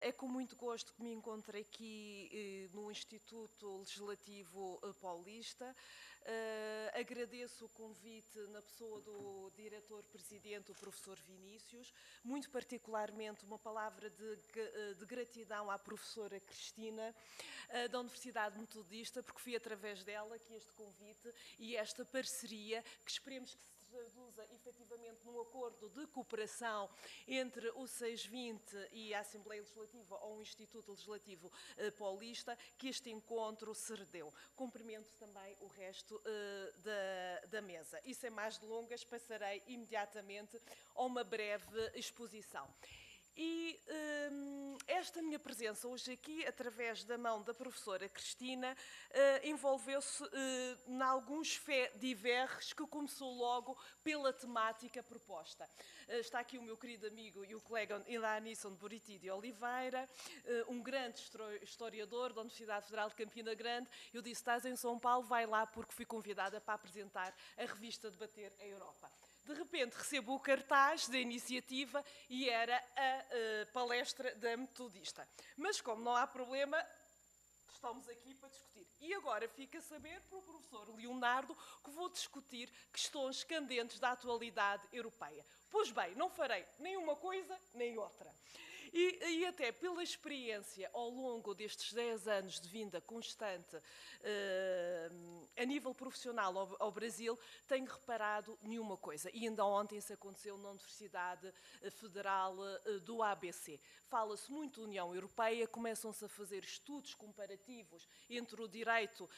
É com muito gosto que me encontro aqui no Instituto Legislativo Paulista. Agradeço o convite na pessoa do diretor-presidente, o professor Vinícius, muito particularmente uma palavra de gratidão à professora Cristina, da Universidade Metodista, porque foi através dela que este convite e esta parceria, que esperemos que se traduza efetivamente num acordo de cooperação entre o 620 e a Assembleia Legislativa ou o Instituto Legislativo Paulista, que este encontro se redeu. Cumprimento também o resto da mesa. E sem mais delongas, passarei imediatamente a uma breve exposição. E esta minha presença hoje aqui, através da mão da professora Cristina, envolveu-se em alguns faits divers que começou logo pela temática proposta. Está aqui o meu querido amigo e o colega Ilanisson Buriti de Oliveira, um grande historiador da Universidade Federal de Campina Grande. Eu disse, estás em São Paulo, vai lá porque fui convidada para apresentar a revista Debater a Europa. De repente recebo o cartaz da iniciativa e era a palestra da Metodista. Mas como não há problema, estamos aqui para discutir. E agora fica a saber para o professor Leonardo que vou discutir questões candentes da atualidade europeia. Pois bem, não farei nem uma coisa nem outra. E até pela experiência ao longo destes 10 anos de vinda constante a nível profissional ao Brasil, tenho reparado nenhuma coisa. E ainda ontem isso aconteceu na Universidade Federal do ABC. Fala-se muito da União Europeia, começam-se a fazer estudos comparativos entre o direito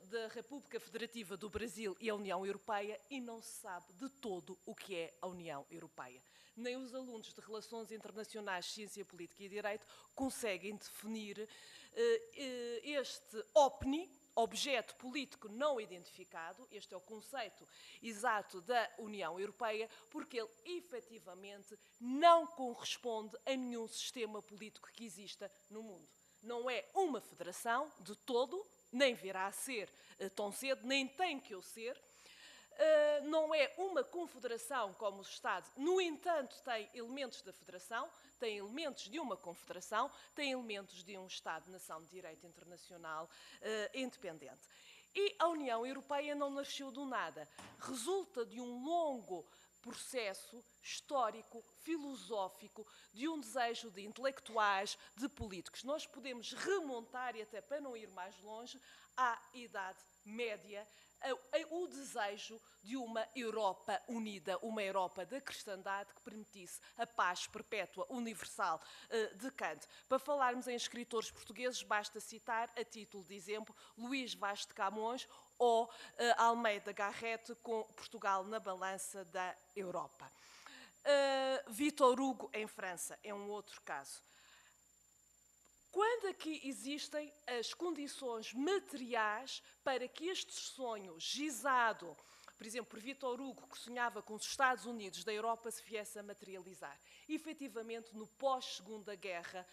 da República Federativa do Brasil e a União Europeia e não se sabe de todo o que é a União Europeia. Nem os alunos de Relações Internacionais, Ciência Política e Direito conseguem definir este OPNI, objeto político não identificado, este é o conceito exato da União Europeia, porque ele efetivamente não corresponde a nenhum sistema político que exista no mundo. Não é uma federação de todo, nem virá a ser tão cedo, nem tem que o ser. Não é uma confederação como os Estados, no entanto tem elementos da federação, tem elementos de uma confederação, tem elementos de um Estado-nação de direito internacional independente. E a União Europeia não nasceu do nada, resulta de um longo processo histórico, filosófico, de um desejo de intelectuais, de políticos. Nós podemos remontar, e até para não ir mais longe, à Idade Média, o desejo de uma Europa unida, uma Europa da cristandade que permitisse a paz perpétua universal de Kant. Para falarmos em escritores portugueses, basta citar, a título de exemplo, Luís Vaz de Camões ou Almeida Garrett com Portugal na balança da Europa. Victor Hugo em França é um outro caso. Quando aqui existem as condições materiais para que este sonho gizado, por exemplo, por Victor Hugo, que sonhava com os Estados Unidos da Europa, se viesse a materializar, efetivamente no pós-Segunda Guerra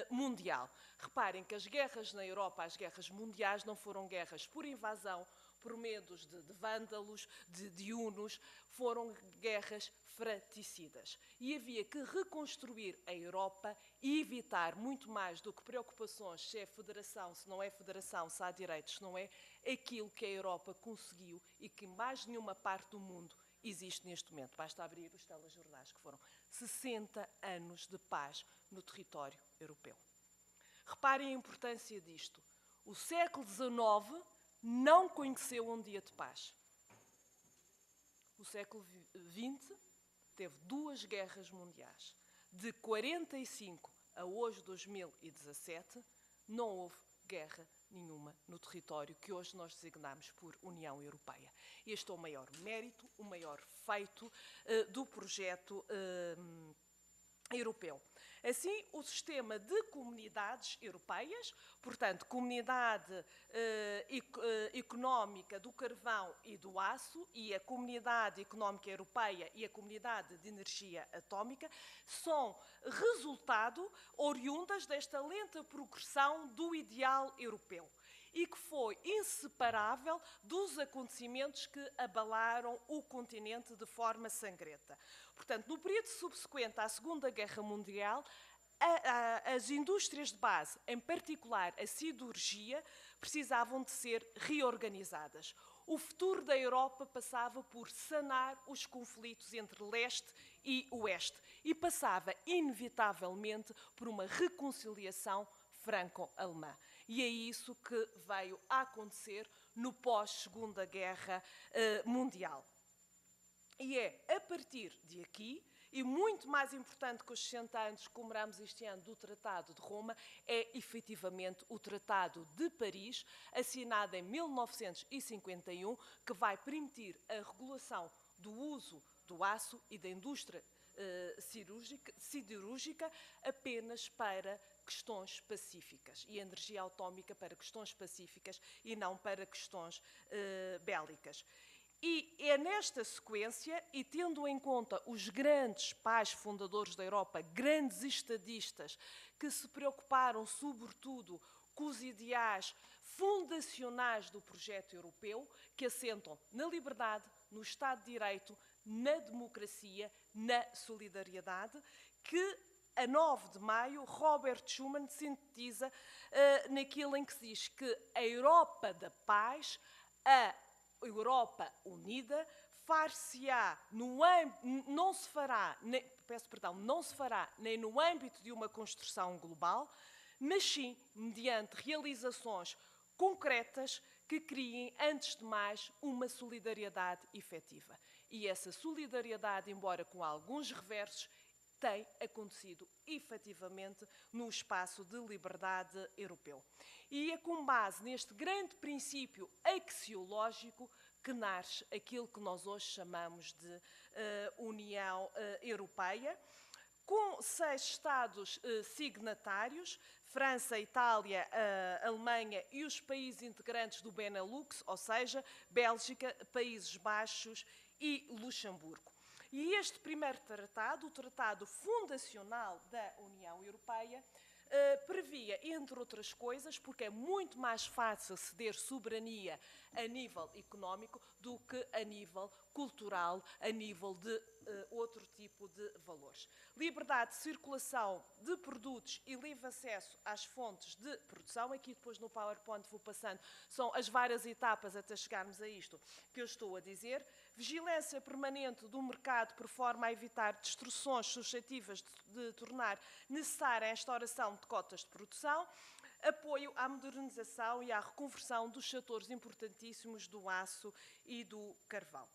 Mundial. Reparem que as guerras na Europa, as guerras mundiais, não foram guerras por invasão, por medos de vândalos, de hunos, foram guerras fraticidas. E havia que reconstruir a Europa e evitar muito mais do que preocupações se é federação, se não é federação, se há direitos, se não é, aquilo que a Europa conseguiu e que mais nenhuma parte do mundo existe neste momento. Basta abrir os telejornais, que foram 60 anos de paz no território europeu. Reparem a importância disto. O século XIX não conheceu um dia de paz. O século XX teve 2 guerras mundiais. De 45 a hoje, 2017, não houve guerra nenhuma no território que hoje nós designamos por União Europeia. Este é o maior mérito, o maior feito do projeto europeu. Assim, o sistema de comunidades europeias, portanto, comunidade económica do carvão e do aço e a comunidade económica europeia e a comunidade de energia atómica, são resultado oriundas desta lenta progressão do ideal europeu e que foi inseparável dos acontecimentos que abalaram o continente de forma sangrenta. Portanto, no período subsequente à Segunda Guerra Mundial, as indústrias de base, em particular a siderurgia, precisavam de ser reorganizadas. O futuro da Europa passava por sanar os conflitos entre leste e oeste e passava, inevitavelmente, por uma reconciliação franco-alemã. E é isso que veio a acontecer no pós-Segunda Guerra Mundial. E é a partir de aqui, e muito mais importante que os 60 anos que comemoramos este ano do Tratado de Roma, é efetivamente o Tratado de Paris, assinado em 1951, que vai permitir a regulação do uso do aço e da indústria siderúrgica apenas para questões pacíficas e energia atómica para questões pacíficas e não para questões bélicas. E é nesta sequência, e tendo em conta os grandes pais fundadores da Europa, grandes estadistas, que se preocuparam sobretudo com os ideais fundacionais do projeto europeu, que assentam na liberdade, no Estado de Direito, na democracia, na solidariedade, que a 9 de maio, Robert Schuman sintetiza naquilo em que se diz que a Europa da paz, a Europa unida, far-se-á não se fará nem no âmbito de uma construção global, mas sim mediante realizações concretas que criem, antes de mais, uma solidariedade efetiva. E essa solidariedade, embora com alguns reversos, tem acontecido efetivamente no espaço de liberdade europeu. E é com base neste grande princípio axiológico que nasce aquilo que nós hoje chamamos de União Europeia, com 6 Estados signatários, França, Itália, Alemanha e os países integrantes do Benelux, ou seja, Bélgica, Países Baixos e Luxemburgo. E este primeiro tratado, o Tratado Fundacional da União Europeia, previa, entre outras coisas, porque é muito mais fácil ceder soberania a nível económico do que a nível cultural, a nível de outro tipo de valores. Liberdade de circulação de produtos e livre acesso às fontes de produção. Aqui depois no PowerPoint vou passando, são as várias etapas até chegarmos a isto que eu estou a dizer. Vigilância permanente do mercado por forma a evitar destruções suscetíveis de tornar necessária a instauração de cotas de produção. Apoio à modernização e à reconversão dos setores importantíssimos do aço e do carvão.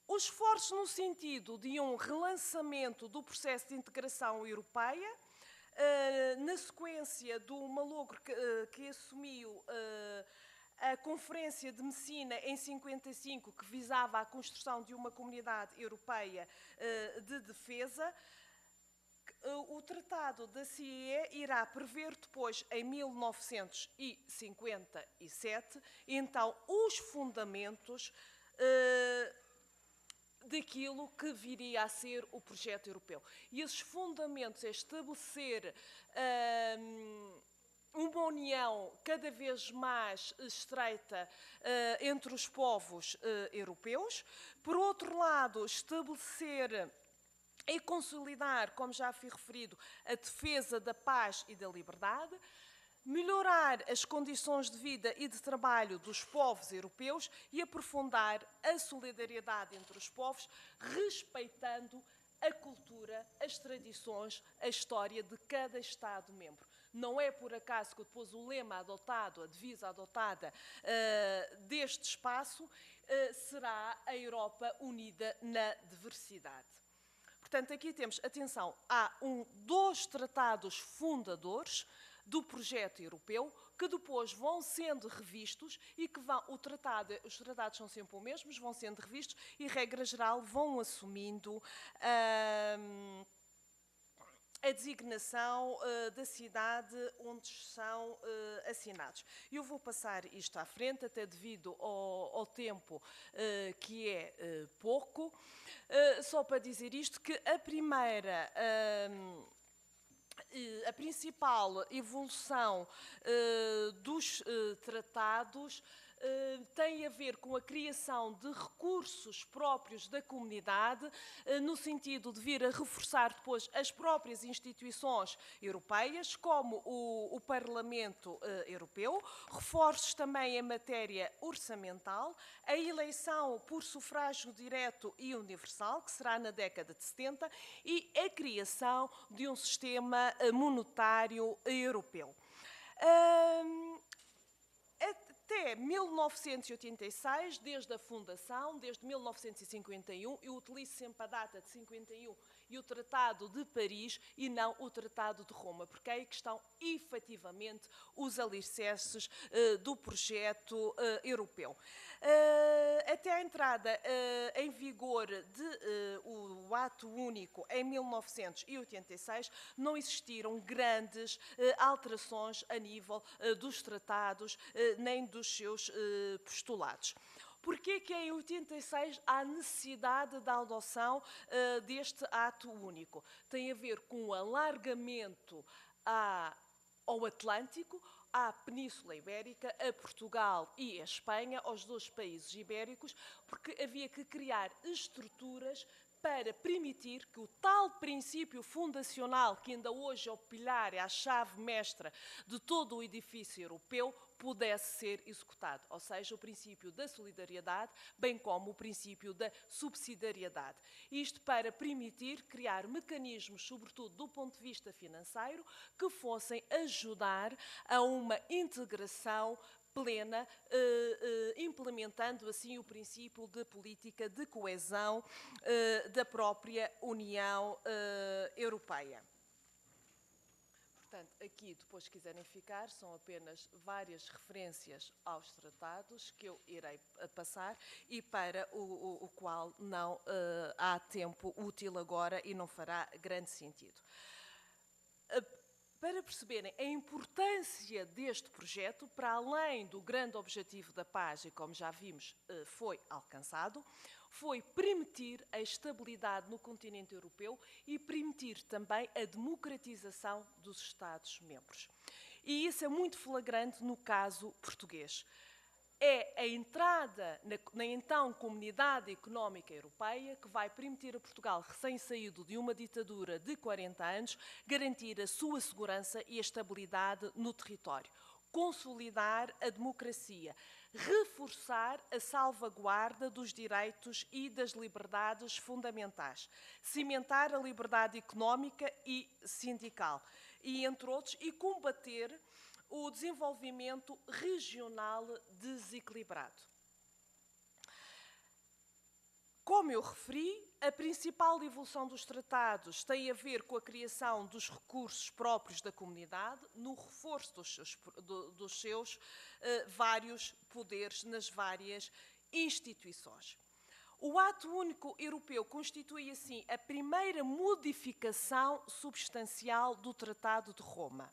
Os esforços no sentido de um relançamento do processo de integração europeia, na sequência do malogro que assumiu a Conferência de Messina em 55, que visava a construção de uma comunidade europeia de defesa, o Tratado da CIE irá prever depois, em 1957, então, os fundamentos daquilo que viria a ser o projeto europeu. E esses fundamentos é estabelecer uma união cada vez mais estreita entre os povos europeus. Por outro lado, estabelecer e consolidar, como já fui referido, a defesa da paz e da liberdade, melhorar as condições de vida e de trabalho dos povos europeus e aprofundar a solidariedade entre os povos, respeitando a cultura, as tradições, a história de cada Estado-membro. Não é por acaso que depois o lema adotado, a divisa adotada deste espaço, será a Europa unida na diversidade. Portanto, aqui temos, atenção, há dois tratados fundadores do projeto europeu que depois vão sendo revistos e que os tratados são sempre os mesmos, vão sendo revistos e, regra geral, vão assumindo a designação da cidade onde são assinados. Eu vou passar isto à frente, até devido ao tempo que é pouco, só para dizer isto, que a principal evolução dos tratados tem a ver com a criação de recursos próprios da comunidade, no sentido de vir a reforçar depois as próprias instituições europeias, como o Parlamento Europeu, reforços também em matéria orçamental, a eleição por sufrágio direto e universal, que será na década de 70, e a criação de um sistema monetário europeu. Até 1986, desde a fundação, desde 1951, eu utilizo sempre a data de 51 e o Tratado de Paris e não o Tratado de Roma, porque aí que estão efetivamente os alicerces do projeto europeu. Até a entrada em vigor do Ato Único em 1986, não existiram grandes alterações a nível dos tratados, nem dos seus postulados. Porquê que em 86 há necessidade da adoção deste ato único? Tem a ver com o alargamento ao Atlântico, à Península Ibérica, a Portugal e a Espanha, aos dois países ibéricos, porque havia que criar estruturas para permitir que o tal princípio fundacional, que ainda hoje é o pilar, é a chave mestra de todo o edifício europeu, pudesse ser executado, ou seja, o princípio da solidariedade, bem como o princípio da subsidiariedade. Isto para permitir criar mecanismos, sobretudo do ponto de vista financeiro, que fossem ajudar a uma integração plena, implementando assim o princípio de política de coesão da própria União Europeia. Portanto, aqui, depois, se quiserem ficar, são apenas várias referências aos tratados que eu irei passar e para o qual não há tempo útil agora e não fará grande sentido. Para perceberem a importância deste projeto, para além do grande objetivo da paz, e como já vimos, foi alcançado, foi permitir a estabilidade no continente europeu e permitir também a democratização dos Estados-membros. E isso é muito flagrante no caso português. É a entrada na então Comunidade Económica Europeia que vai permitir a Portugal, recém-saído de uma ditadura de 40 anos, garantir a sua segurança e a estabilidade no território, consolidar a democracia, reforçar a salvaguarda dos direitos e das liberdades fundamentais, cimentar a liberdade económica e sindical, e entre outros, e combater o desenvolvimento regional desequilibrado. Como eu referi, a principal evolução dos tratados tem a ver com a criação dos recursos próprios da comunidade, no reforço dos seus vários poderes nas várias instituições. O Ato Único Europeu constitui, assim, a primeira modificação substancial do Tratado de Roma.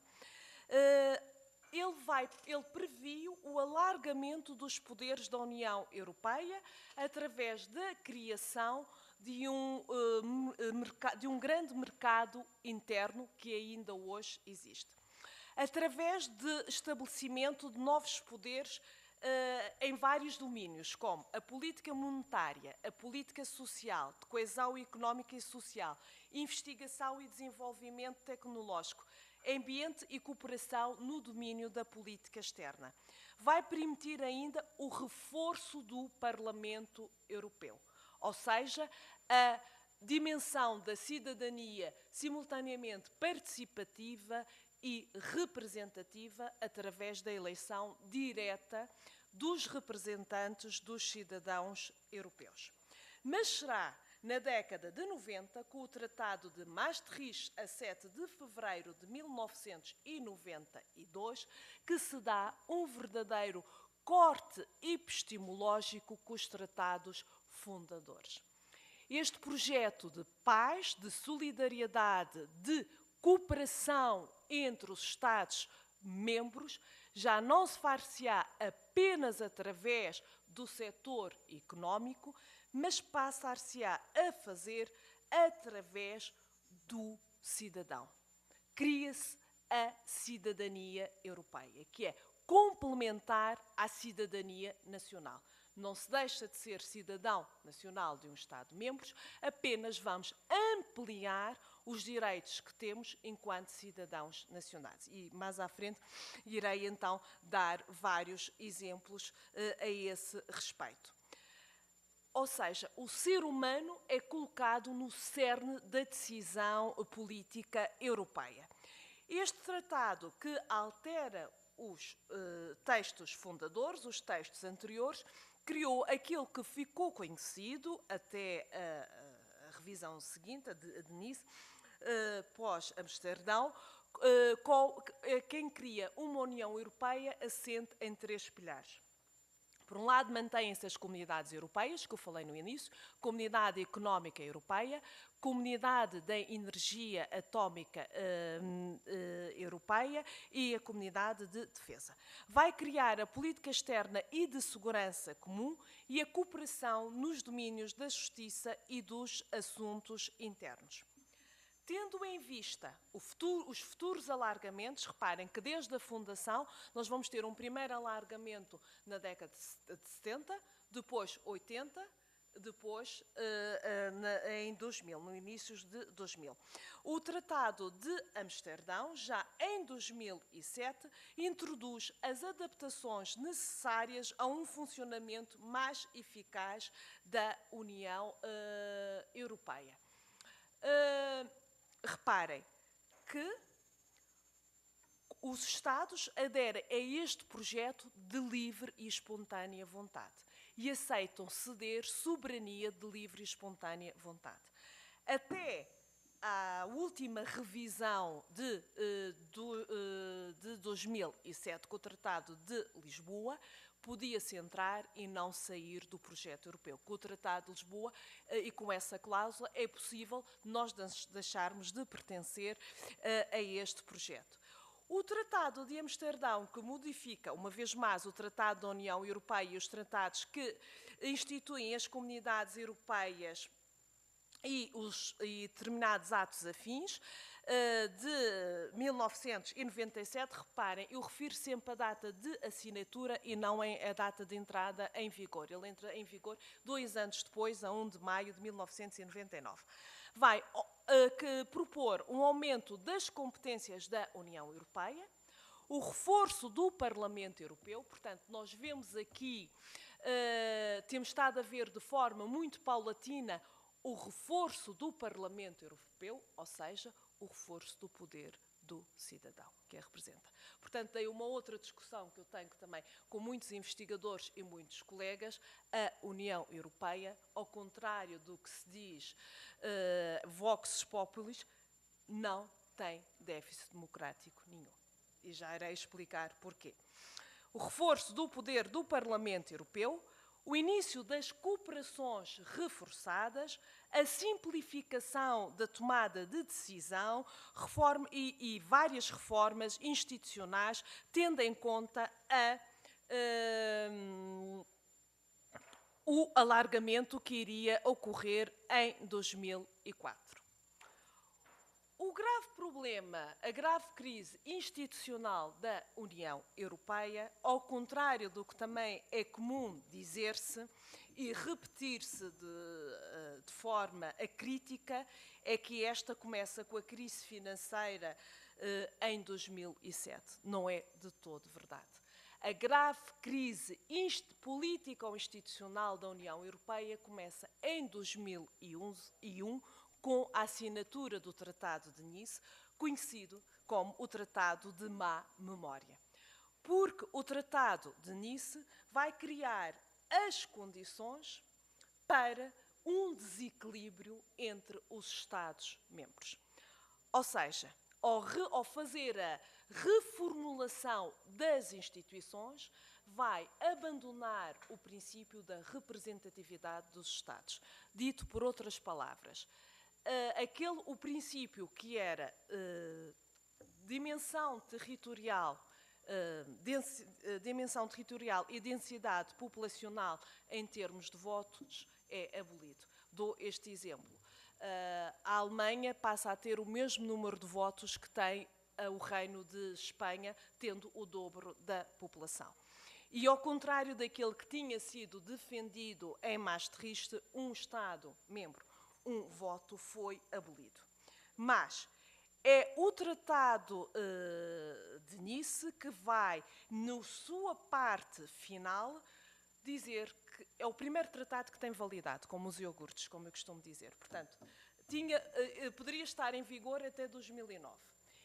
Ele previu o alargamento dos poderes da União Europeia através da criação de um grande mercado interno que ainda hoje existe. Através de estabelecimento de novos poderes em vários domínios, como a política monetária, a política social, de coesão económica e social, investigação e desenvolvimento tecnológico, ambiente e cooperação no domínio da política externa. Vai permitir ainda o reforço do Parlamento Europeu, ou seja, a dimensão da cidadania simultaneamente participativa e representativa através da eleição direta dos representantes dos cidadãos europeus. Mas será na década de 90, com o Tratado de Maastricht, a 7 de fevereiro de 1992, que se dá um verdadeiro corte epistemológico com os tratados fundadores. Este projeto de paz, de solidariedade, de cooperação entre os Estados-membros já não se far-se-á apenas através do setor económico, mas passar-se-á a fazer através do cidadão. Cria-se a cidadania europeia, que é complementar à cidadania nacional. Não se deixa de ser cidadão nacional de um Estado-membro, apenas vamos ampliar os direitos que temos enquanto cidadãos nacionais. E mais à frente irei então dar vários exemplos a esse respeito. Ou seja, o ser humano é colocado no cerne da decisão política europeia. Este tratado, que altera os textos fundadores, os textos anteriores, criou aquilo que ficou conhecido até a revisão seguinte, a de Nice, pós-Amsterdão, quem cria uma União Europeia assente em 3 pilares. Por um lado, mantêm-se as comunidades europeias, que eu falei no início, Comunidade Económica Europeia, Comunidade da Energia Atómica Europeia e a Comunidade de Defesa. Vai criar a política externa e de segurança comum e a cooperação nos domínios da justiça e dos assuntos internos. Tendo em vista os futuros alargamentos, reparem que desde a fundação nós vamos ter um primeiro alargamento na década de 70, depois 80, depois em 2000, no início de 2000. O Tratado de Amsterdão, já em 2007, introduz as adaptações necessárias a um funcionamento mais eficaz da União Europeia. Reparem que os Estados aderem a este projeto de livre e espontânea vontade e aceitam ceder soberania de livre e espontânea vontade. Até à última revisão de 2007, com o Tratado de Lisboa, podia-se entrar e não sair do projeto europeu. Com o Tratado de Lisboa e com essa cláusula é possível nós deixarmos de pertencer a este projeto. O Tratado de Amsterdão, que modifica, uma vez mais, o Tratado da União Europeia e os tratados que instituem as comunidades europeias e determinados atos afins, de 1997, reparem, eu refiro sempre a data de assinatura e não a data de entrada em vigor. Ele entra em vigor 2 anos depois, a 1 de maio de 1999. Vai propor um aumento das competências da União Europeia, o reforço do Parlamento Europeu, portanto, nós vemos aqui, temos estado a ver de forma muito paulatina o reforço do Parlamento Europeu, ou seja, o reforço do poder do cidadão, que a representa. Portanto, daí uma outra discussão que eu tenho também com muitos investigadores e muitos colegas, a União Europeia, ao contrário do que se diz vox populis, não tem déficit democrático nenhum. E já irei explicar porquê. O reforço do poder do Parlamento Europeu, o início das cooperações reforçadas, a simplificação da tomada de decisão e várias reformas institucionais, tendo em conta o alargamento que iria ocorrer em 2004. O grave problema, a grave crise institucional da União Europeia, ao contrário do que também é comum dizer-se e repetir-se de forma acrítica, é que esta começa com a crise financeira em 2007. Não é de todo verdade. A grave crise política ou institucional da União Europeia começa em 2001, com a assinatura do Tratado de Nice, conhecido como o Tratado de Má Memória. Porque o Tratado de Nice vai criar as condições para um desequilíbrio entre os Estados-membros. Ou seja, ao fazer a reformulação das instituições, vai abandonar o princípio da representatividade dos Estados. Dito por outras palavras, o princípio que era dimensão territorial e densidade populacional em termos de votos é abolido. Dou este exemplo. A Alemanha passa a ter o mesmo número de votos que tem o Reino de Espanha, tendo o dobro da população. E ao contrário daquele que tinha sido defendido em Maastricht, um Estado-membro, um voto, foi abolido. Mas é o Tratado de Nice que vai, na sua parte final, dizer que é o primeiro tratado que tem validade, como os iogurtes, como eu costumo dizer. Portanto, poderia estar em vigor até 2009.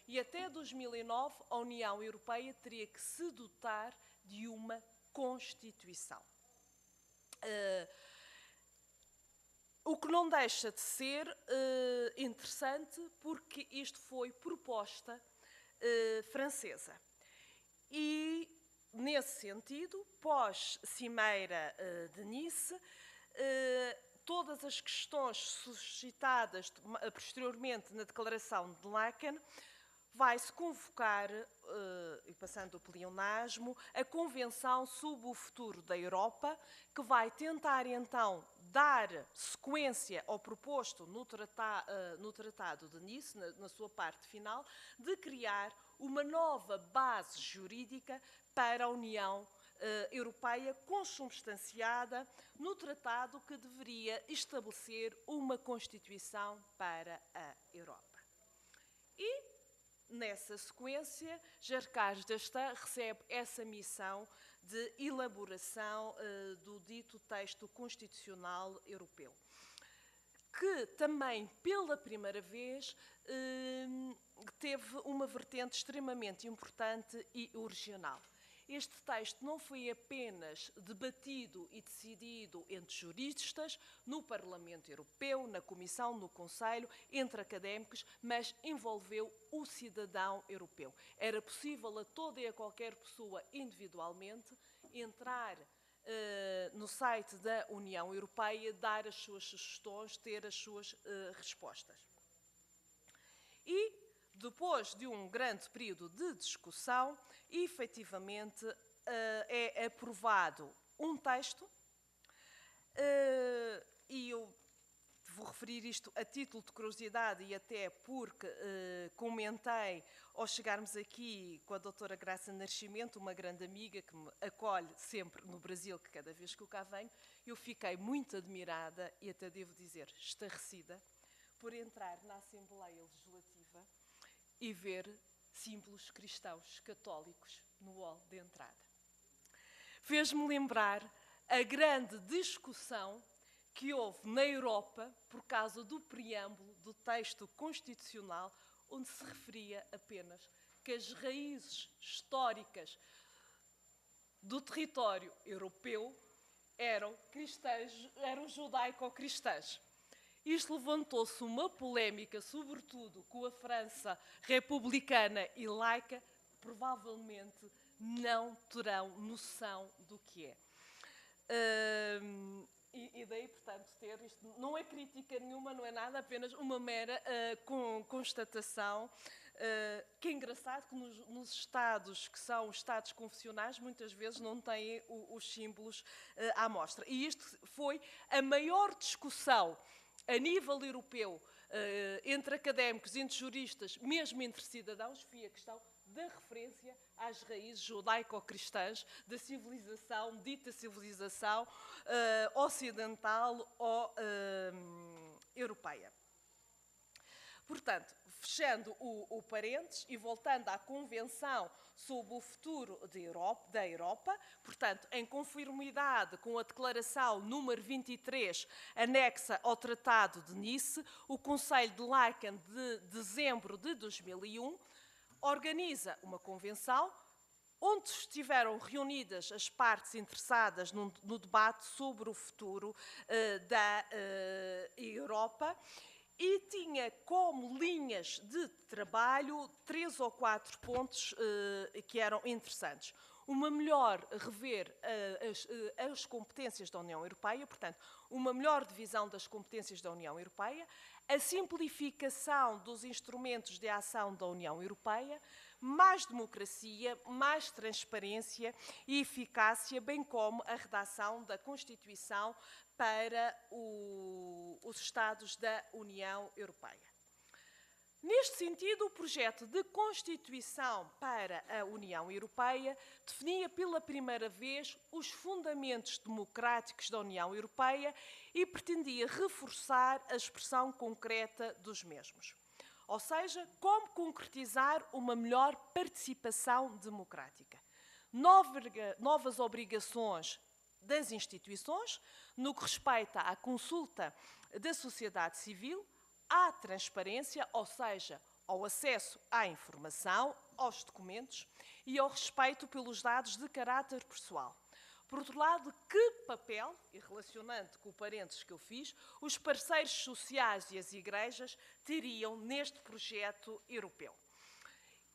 E até 2009 a União Europeia teria que se dotar de uma Constituição. O que não deixa de ser interessante, porque isto foi proposta francesa. E, nesse sentido, pós-Cimeira de Nice, todas as questões suscitadas posteriormente na Declaração de Laeken, vai-se convocar, e passando o pleonasmo, a Convenção sobre o Futuro da Europa, que vai tentar então dar sequência ao proposto no Tratado de Nice, na sua parte final, de criar uma nova base jurídica para a União Europeia, consubstanciada no tratado que deveria estabelecer uma Constituição para a Europa. E, nessa sequência, Gercas d'Estaing recebe essa missão de elaboração do dito texto constitucional europeu, que também, pela primeira vez, teve uma vertente extremamente importante e original. Este texto não foi apenas debatido e decidido entre juristas, no Parlamento Europeu, na Comissão, no Conselho, entre académicos, mas envolveu o cidadão europeu. Era possível a toda e a qualquer pessoa individualmente entrar no site da União Europeia, dar as suas sugestões, ter as suas respostas. E, depois de um grande período de discussão, efetivamente é aprovado um texto, e eu vou referir isto a título de curiosidade e até porque comentei ao chegarmos aqui com a doutora Graça Nascimento, uma grande amiga que me acolhe sempre no Brasil, que cada vez que eu cá venho, eu fiquei muito admirada e até devo dizer estarrecida por entrar na Assembleia Legislativa e ver símbolos cristãos católicos no hall de entrada. Fez-me lembrar a grande discussão que houve na Europa por causa do preâmbulo do texto constitucional, onde se referia apenas que as raízes históricas do território europeu eram cristãs, eram judaico-cristãs. Isto levantou-se uma polémica, sobretudo com a França republicana e laica, provavelmente não terão noção do que é. E daí, portanto, ter isto não é crítica nenhuma, não é nada, apenas uma mera constatação, que é engraçado que nos Estados que são Estados confessionais, muitas vezes não têm os símbolos à mostra. E isto foi a maior discussão a nível europeu, entre académicos, entre juristas, mesmo entre cidadãos, foi a questão da referência às raízes judaico-cristãs da civilização, dita civilização ocidental ou europeia. Portanto, fechando o parênteses e voltando à Convenção sobre o Futuro da Europa, portanto, em conformidade com a Declaração número 23, anexa ao Tratado de Nice, o Conselho de Laeken de dezembro de 2001 organiza uma convenção onde estiveram reunidas as partes interessadas no debate sobre o futuro da Europa, e tinha como linhas de trabalho 3 ou 4 pontos que eram interessantes. Uma melhor rever as competências da União Europeia, portanto, uma melhor divisão das competências da União Europeia, a simplificação dos instrumentos de ação da União Europeia, mais democracia, mais transparência e eficácia, bem como a redação da Constituição para os Estados da União Europeia. Neste sentido, o projeto de Constituição para a União Europeia definia pela primeira vez os fundamentos democráticos da União Europeia e pretendia reforçar a expressão concreta dos mesmos. Ou seja, como concretizar uma melhor participação democrática. Novas obrigações das instituições, no que respeita à consulta da sociedade civil, à transparência, ou seja, ao acesso à informação, aos documentos e ao respeito pelos dados de caráter pessoal. Por outro lado, que papel, e relacionando com o parênteses que eu fiz, os parceiros sociais e as igrejas teriam neste projeto europeu?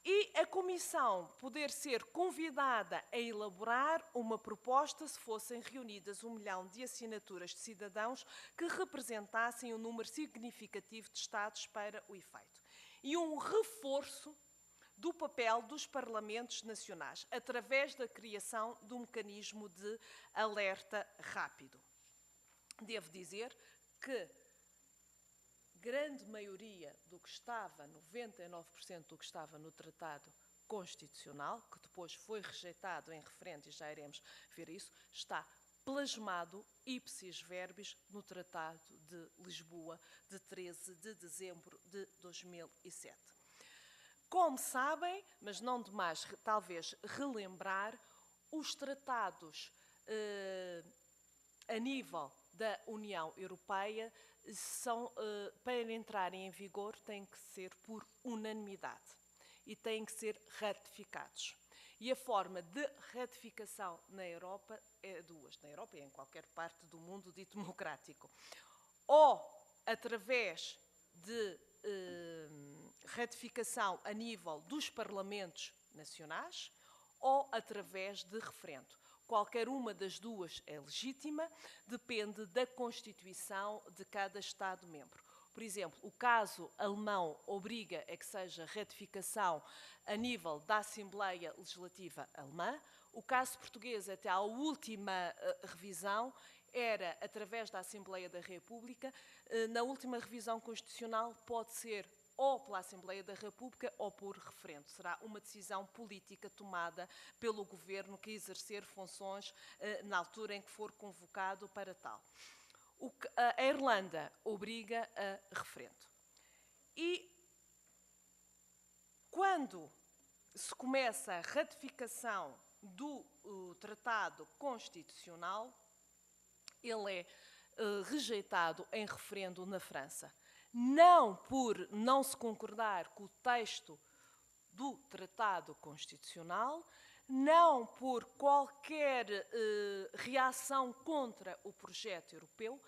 E a Comissão poder ser convidada a elaborar uma proposta se fossem reunidas 1 milhão de assinaturas de cidadãos que representassem um número significativo de Estados para o efeito. E um reforço do papel dos parlamentos nacionais, através da criação de um mecanismo de alerta rápido. Devo dizer que grande maioria do que estava, 99% do que estava no Tratado Constitucional, que depois foi rejeitado em referendo, e já iremos ver isso, está plasmado ipsis verbis no Tratado de Lisboa, de 13 de dezembro de 2007. Como sabem, mas não demais talvez relembrar, os tratados a nível da União Europeia são, para entrarem em vigor, têm que ser por unanimidade e têm que ser ratificados. E a forma de ratificação na Europa é duas, na Europa e em qualquer parte do mundo dito democrático. Ou através de ratificação a nível dos parlamentos nacionais, ou através de referendo. Qualquer uma das duas é legítima, depende da Constituição de cada Estado-membro. Por exemplo, o caso alemão obriga a que seja ratificação a nível da Assembleia Legislativa Alemã. O caso português, até à última revisão, era através da Assembleia da República. Na última revisão constitucional pode ser ou pela Assembleia da República ou por referendo. Será uma decisão política tomada pelo Governo que exercer funções na altura em que for convocado para tal. A Irlanda obriga a referendo. E quando se começa a ratificação do Tratado Constitucional, ele é rejeitado em referendo na França. Não por não se concordar com o texto do Tratado Constitucional, não por qualquer reação contra o projeto europeu,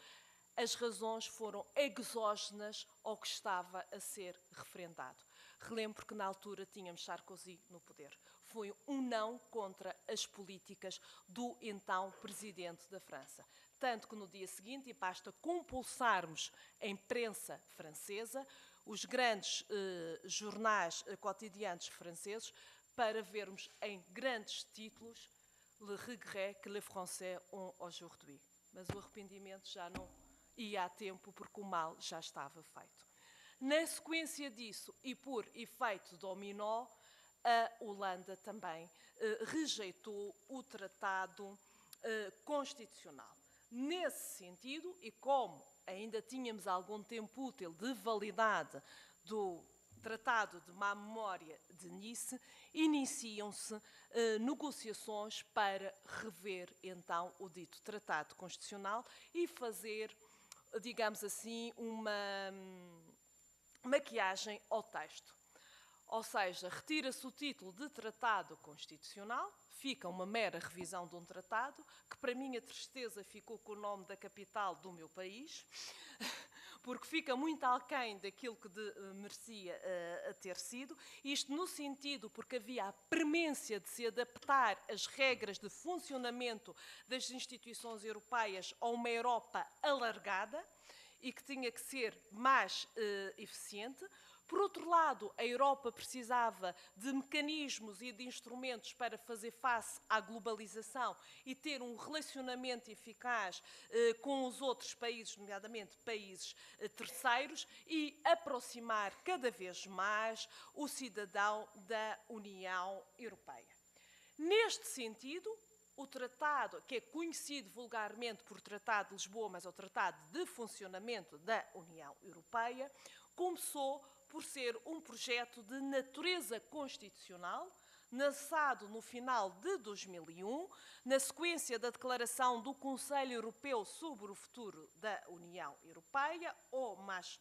as razões foram exógenas ao que estava a ser referendado. Relembro que na altura tínhamos Sarkozy no poder. Foi um não contra as políticas do então Presidente da França. Tanto que no dia seguinte, e basta compulsarmos a imprensa francesa, os grandes jornais cotidianos franceses, para vermos em grandes títulos le regret que les Français ont aujourd'hui. Mas o arrependimento já não ia a tempo, porque o mal já estava feito. Na sequência disso, e por efeito dominó, a Holanda também rejeitou o Tratado Constitucional. Nesse sentido, e como ainda tínhamos algum tempo útil de validade do Tratado de Má Memória de Nice, iniciam-se negociações para rever então o dito Tratado Constitucional e fazer, digamos assim, uma maquiagem ao texto. Ou seja, retira-se o título de Tratado Constitucional, fica uma mera revisão de um tratado, que para minha tristeza ficou com o nome da capital do meu país, porque fica muito aquém daquilo que merecia ter sido. Isto no sentido porque havia a premência de se adaptar as regras de funcionamento das instituições europeias a uma Europa alargada e que tinha que ser mais eficiente. Por outro lado, a Europa precisava de mecanismos e de instrumentos para fazer face à globalização e ter um relacionamento eficaz com os outros países, nomeadamente países terceiros, e aproximar cada vez mais o cidadão da União Europeia. Neste sentido, o tratado, que é conhecido vulgarmente por Tratado de Lisboa, mas é o Tratado de Funcionamento da União Europeia, começou por ser um projeto de natureza constitucional, lançado no final de 2001, na sequência da declaração do Conselho Europeu sobre o futuro da União Europeia, ou mais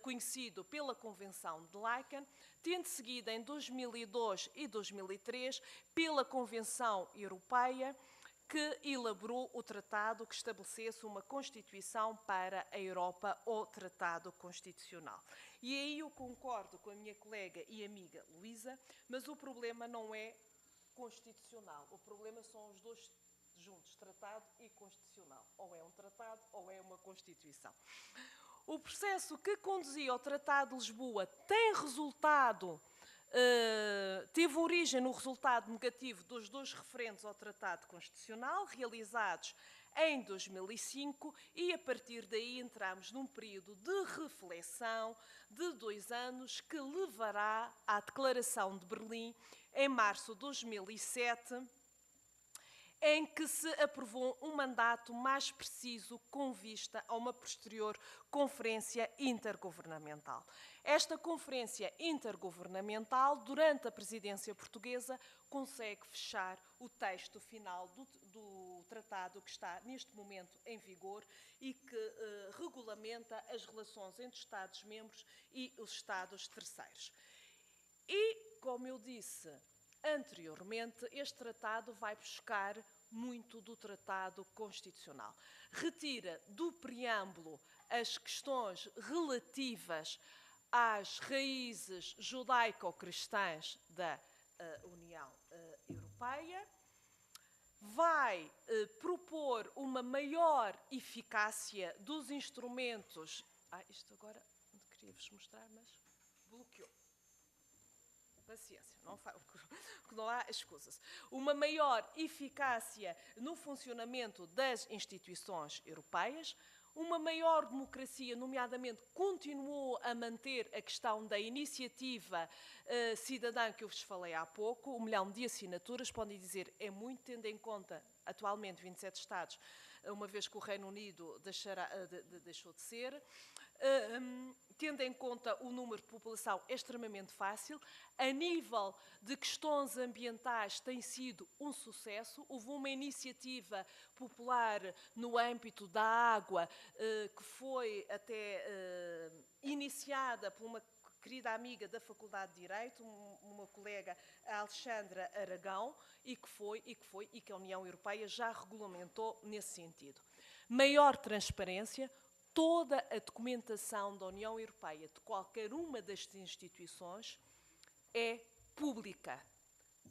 conhecido pela Convenção de Laeken, tendo seguido em 2002 e 2003 pela Convenção Europeia, que elaborou o tratado que estabelecesse uma Constituição para a Europa, ou Tratado Constitucional. E aí eu concordo com a minha colega e amiga Luísa, mas o problema não é constitucional, o problema são os dois juntos, tratado e constitucional. Ou é um tratado ou é uma Constituição. O processo que conduzia ao Tratado de Lisboa teve origem no resultado negativo dos dois referendos ao Tratado Constitucional, realizados em 2005, e a partir daí entramos num período de reflexão de 2 anos que levará à Declaração de Berlim, em março de 2007, em que se aprovou um mandato mais preciso com vista a uma posterior conferência intergovernamental. Esta conferência intergovernamental, durante a presidência portuguesa, consegue fechar o texto final do tratado que está neste momento em vigor e que regulamenta as relações entre Estados-membros e os Estados terceiros. E, como eu disse anteriormente, este tratado vai buscar muito do Tratado Constitucional. Retira do preâmbulo as questões relativas às raízes judaico-cristãs da União Europeia, vai propor uma maior eficácia dos instrumentos... isto agora queria-vos mostrar, mas bloqueou. Paciência, não há escusas. Uma maior eficácia no funcionamento das instituições europeias, uma maior democracia, nomeadamente continuou a manter a questão da iniciativa cidadã que eu vos falei há pouco, 1 milhão de assinaturas, podem dizer, é muito, tendo em conta atualmente 27 Estados, uma vez que o Reino Unido deixou de ser. Tendo em conta o número de população, é extremamente fácil. A nível de questões ambientais tem sido um sucesso. Houve uma iniciativa popular no âmbito da água que foi até iniciada por uma querida amiga da Faculdade de Direito, uma colega, a Alexandra Aragão, e que a União Europeia já regulamentou nesse sentido. Maior transparência. Toda a documentação da União Europeia, de qualquer uma das instituições, é pública,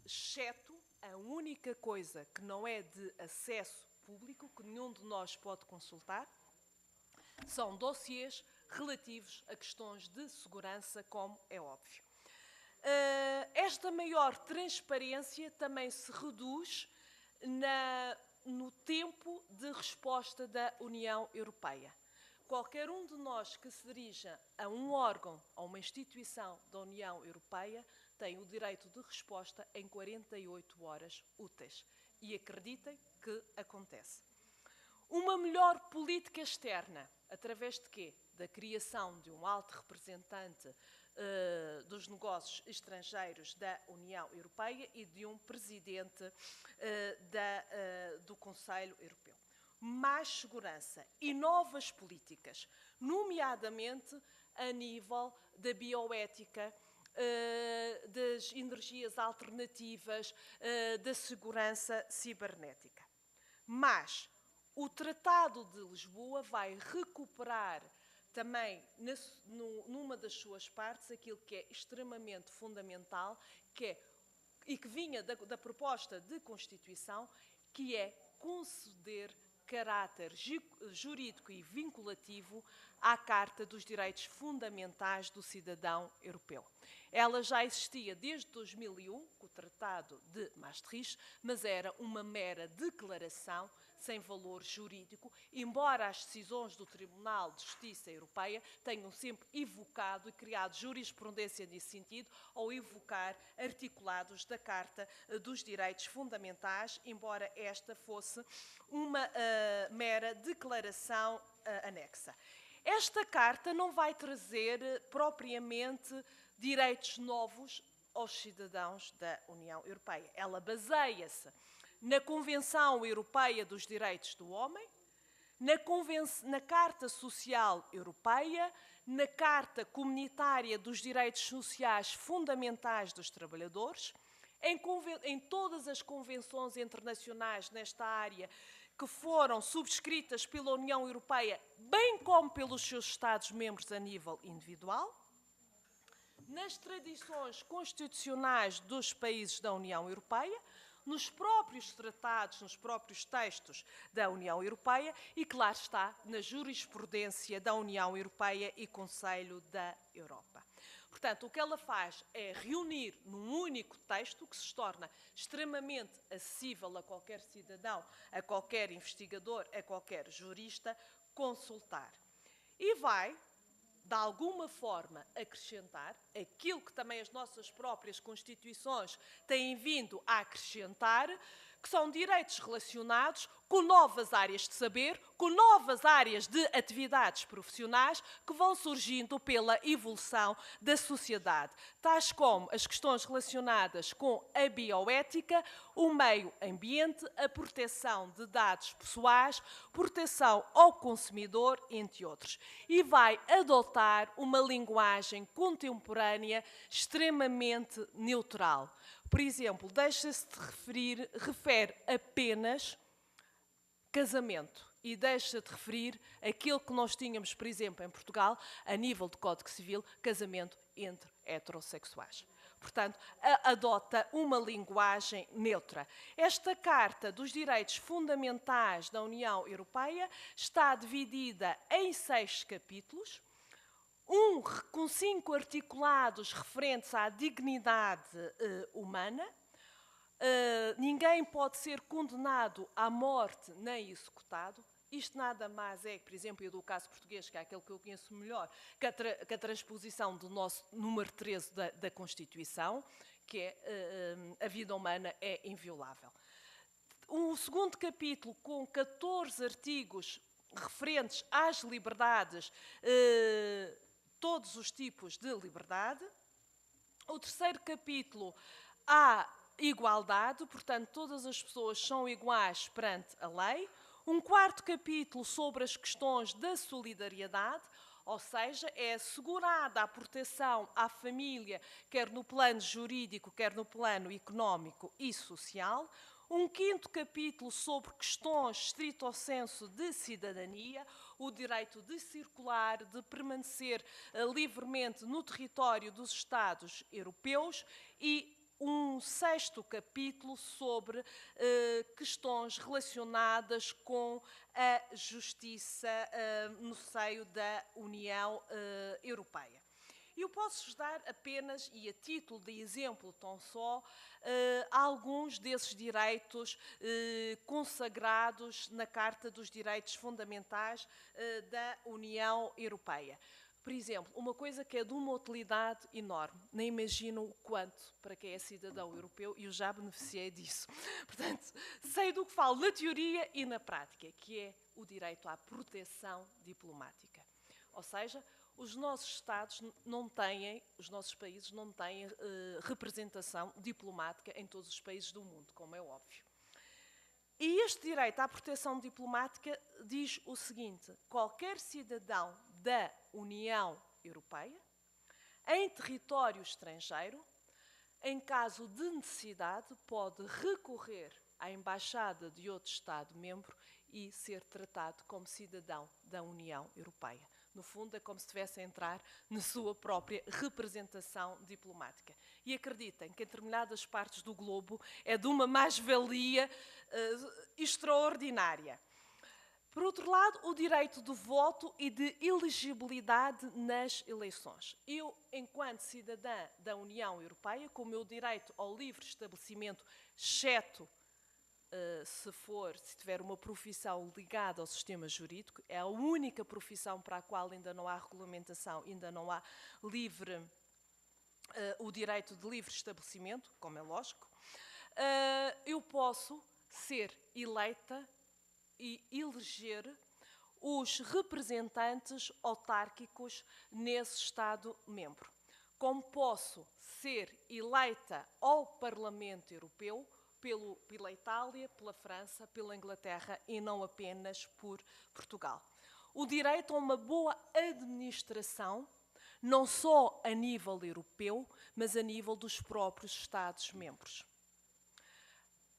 exceto a única coisa que não é de acesso público, que nenhum de nós pode consultar, são dossiês relativos a questões de segurança, como é óbvio. Esta maior transparência também se reduz no tempo de resposta da União Europeia. Qualquer um de nós que se dirija a um órgão, a uma instituição da União Europeia, tem o direito de resposta em 48 horas úteis. E acreditem que acontece. Uma melhor política externa, através de quê? Da criação de um alto representante dos negócios estrangeiros da União Europeia e de um presidente do Conselho Europeu. Mais segurança e novas políticas, nomeadamente a nível da bioética, das energias alternativas, da segurança cibernética. Mas o Tratado de Lisboa vai recuperar também, numa das suas partes, aquilo que é extremamente fundamental, e que vinha da proposta de Constituição, que é conceder caráter jurídico e vinculativo à Carta dos Direitos Fundamentais do Cidadão Europeu. Ela já existia desde 2001, com o Tratado de Maastricht, mas era uma mera declaração sem valor jurídico, embora as decisões do Tribunal de Justiça Europeia tenham sempre evocado e criado jurisprudência nesse sentido, ou evocar articulados da Carta dos Direitos Fundamentais, embora esta fosse uma mera declaração anexa. Esta Carta não vai trazer propriamente direitos novos aos cidadãos da União Europeia. Ela baseia-se na Convenção Europeia dos Direitos do Homem, na Carta Social Europeia, na Carta Comunitária dos Direitos Sociais Fundamentais dos Trabalhadores, em todas as convenções internacionais nesta área que foram subscritas pela União Europeia, bem como pelos seus Estados-membros a nível individual, nas tradições constitucionais dos países da União Europeia, nos próprios tratados, nos próprios textos da União Europeia e, claro está, na jurisprudência da União Europeia e Conselho da Europa. Portanto, o que ela faz é reunir num único texto que se torna extremamente acessível a qualquer cidadão, a qualquer investigador, a qualquer jurista, consultar. E vai, de alguma forma, acrescentar aquilo que também as nossas próprias Constituições têm vindo a acrescentar, que são direitos relacionados com novas áreas de saber, com novas áreas de atividades profissionais que vão surgindo pela evolução da sociedade, tais como as questões relacionadas com a bioética, o meio ambiente, a proteção de dados pessoais, proteção ao consumidor, entre outros. E vai adotar uma linguagem contemporânea extremamente neutral. Por exemplo, deixa-se de refere apenas casamento e deixa de referir aquilo que nós tínhamos, por exemplo, em Portugal, a nível de Código Civil, casamento entre heterossexuais. Portanto, adota uma linguagem neutra. Esta Carta dos Direitos Fundamentais da União Europeia está dividida em 6 capítulos, com 5 articulados referentes à dignidade humana. Ninguém pode ser condenado à morte nem executado. Isto nada mais é, por exemplo, do caso português, que é aquele que eu conheço melhor, que a transposição do nosso número 13 da Constituição, que é a vida humana é inviolável. O segundo capítulo, com 14 artigos referentes às liberdades, todos os tipos de liberdade. O terceiro capítulo, à igualdade, portanto, todas as pessoas são iguais perante a lei. Um quarto capítulo sobre as questões da solidariedade, ou seja, é assegurada a proteção à família, quer no plano jurídico, quer no plano económico e social. Um quinto capítulo sobre questões stricto sensu de cidadania, o direito de circular, de permanecer livremente no território dos Estados europeus, e um sexto capítulo sobre questões relacionadas com a justiça no seio da União Europeia. Eu posso-vos dar apenas, e a título de exemplo tão só, alguns desses direitos consagrados na Carta dos Direitos Fundamentais da União Europeia. Por exemplo, uma coisa que é de uma utilidade enorme, nem imagino o quanto para quem é cidadão europeu, e eu já beneficiei disso. Portanto, sei do que falo na teoria e na prática, que é o direito à proteção diplomática. Ou seja, os nossos Estados não têm, os nossos países não têm representação diplomática em todos os países do mundo, como é óbvio. E este direito à proteção diplomática diz o seguinte: qualquer cidadão da União Europeia, em território estrangeiro, em caso de necessidade, pode recorrer à embaixada de outro Estado-membro e ser tratado como cidadão da União Europeia. No fundo, é como se estivesse a entrar na sua própria representação diplomática. E acreditem que em determinadas partes do globo é de uma mais-valia extraordinária. Por outro lado, o direito de voto e de elegibilidade nas eleições. Eu, enquanto cidadã da União Europeia, com o meu direito ao livre estabelecimento, exceto se tiver uma profissão ligada ao sistema jurídico, é a única profissão para a qual ainda não há regulamentação, ainda não há o direito de livre estabelecimento, como é lógico, eu posso ser eleita e eleger os representantes autárquicos nesse Estado-membro. Como posso ser eleita ao Parlamento Europeu pela Itália, pela França, pela Inglaterra e não apenas por Portugal. O direito a uma boa administração, não só a nível europeu, mas a nível dos próprios Estados-membros.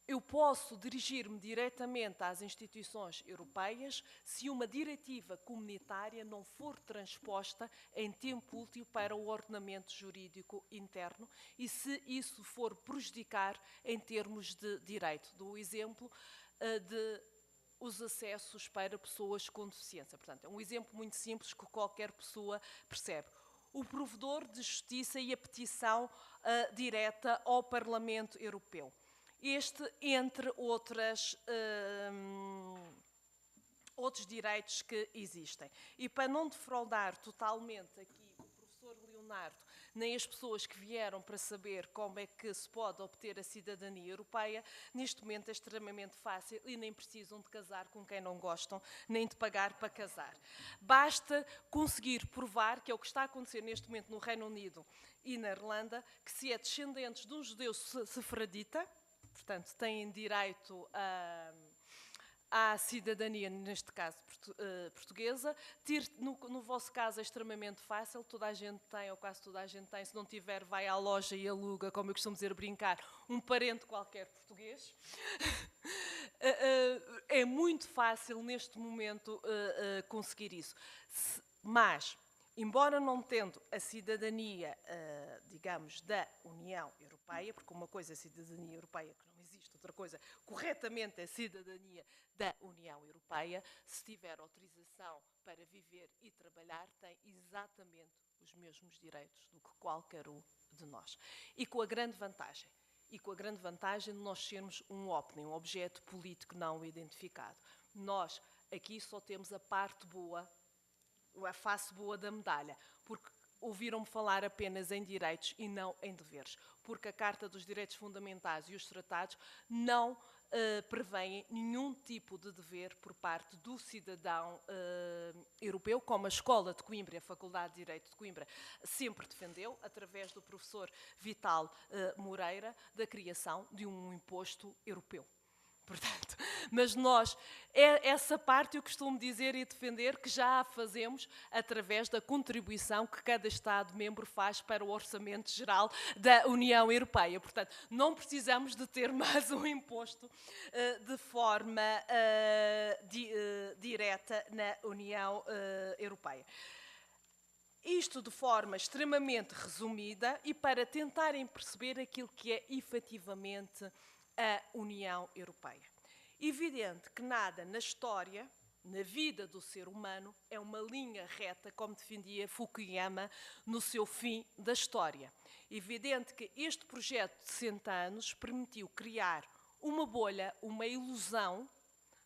Eu posso dirigir-me diretamente às instituições europeias se uma diretiva comunitária não for transposta em tempo útil para o ordenamento jurídico interno e se isso for prejudicar em termos de direito. Dou o exemplo de os acessos para pessoas com deficiência. Portanto, é um exemplo muito simples que qualquer pessoa percebe. O provedor de justiça e a petição direta ao Parlamento Europeu. Este, entre outros direitos que existem. E para não defraudar totalmente aqui o professor Leonardo, nem as pessoas que vieram para saber como é que se pode obter a cidadania europeia, neste momento é extremamente fácil e nem precisam de casar com quem não gostam, nem de pagar para casar. Basta conseguir provar, que é o que está a acontecer neste momento no Reino Unido e na Irlanda, que se é descendentes de um judeu sefardita, portanto, têm direito à cidadania, neste caso portuguesa. No vosso caso é extremamente fácil, toda a gente tem, ou quase toda a gente tem, se não tiver, vai à loja e aluga, como eu costumo dizer, brincar, um parente qualquer português. É muito fácil, neste momento, conseguir isso. Mas, embora não tendo a cidadania, digamos, da União Europeia, porque uma coisa é a cidadania europeia que não existe, outra coisa, corretamente, é a cidadania da União Europeia, se tiver autorização para viver e trabalhar, tem exatamente os mesmos direitos do que qualquer um de nós. E com a grande vantagem de nós sermos um OPNI, um objeto político não identificado. Nós aqui só temos a parte boa, a face boa da medalha, porque ouviram-me falar apenas em direitos e não em deveres, porque a Carta dos Direitos Fundamentais e os tratados não prevêem nenhum tipo de dever por parte do cidadão europeu, como a Escola de Coimbra, a Faculdade de Direito de Coimbra, sempre defendeu, através do professor Vital Moreira, da criação de um imposto europeu. Portanto, mas nós, essa parte eu costumo dizer e defender que já a fazemos através da contribuição que cada Estado-membro faz para o Orçamento Geral da União Europeia. Portanto, não precisamos de ter mais um imposto de forma direta na União Europeia. Isto de forma extremamente resumida e para tentarem perceber aquilo que é efetivamente a União Europeia. Evidente que nada na história, na vida do ser humano, é uma linha reta, como defendia Fukuyama no seu Fim da História. Evidente que este projeto de 60 anos permitiu criar uma bolha, uma ilusão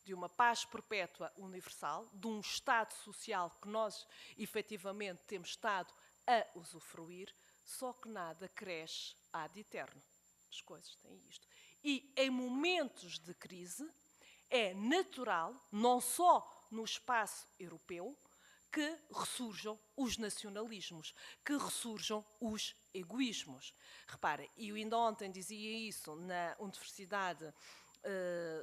de uma paz perpétua universal, de um Estado social que nós, efetivamente, temos estado a usufruir, só que nada cresce ad eterno. As coisas têm isto. E em momentos de crise é natural, não só no espaço europeu, que ressurjam os nacionalismos, que ressurjam os egoísmos. Repara, eu ainda ontem dizia isso na Universidade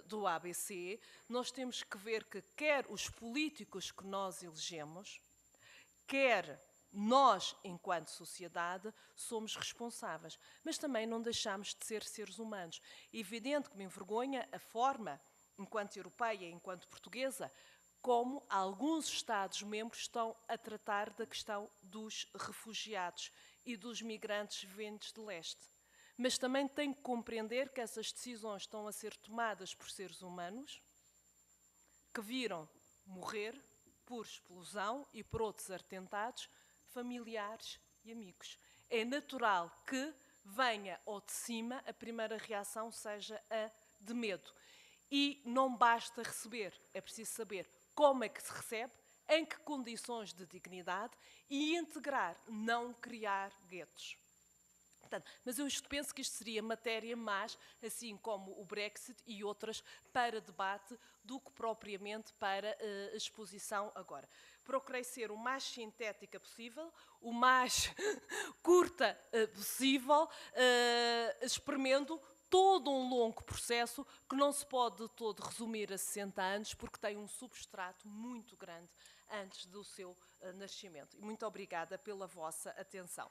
do ABC, nós temos que ver que quer os políticos que nós elegemos, quer nós, enquanto sociedade, somos responsáveis, mas também não deixamos de ser seres humanos. É evidente que me envergonha a forma, enquanto europeia, enquanto portuguesa, como alguns Estados-membros estão a tratar da questão dos refugiados e dos migrantes vindos de leste. Mas também tenho que compreender que essas decisões estão a ser tomadas por seres humanos que viram morrer por explosão e por outros atentados familiares e amigos. É natural que venha ao de cima, a primeira reação seja a de medo. E não basta receber, é preciso saber como é que se recebe, em que condições de dignidade e integrar, não criar guetos. Portanto, mas eu penso que isto seria matéria mais, assim como o Brexit e outras, para debate do que propriamente para exposição agora. Procurei ser o mais sintética possível, o mais curta possível, exprimendo todo um longo processo que não se pode de todo resumir a 60 anos, porque tem um substrato muito grande antes do seu nascimento. E muito obrigada pela vossa atenção.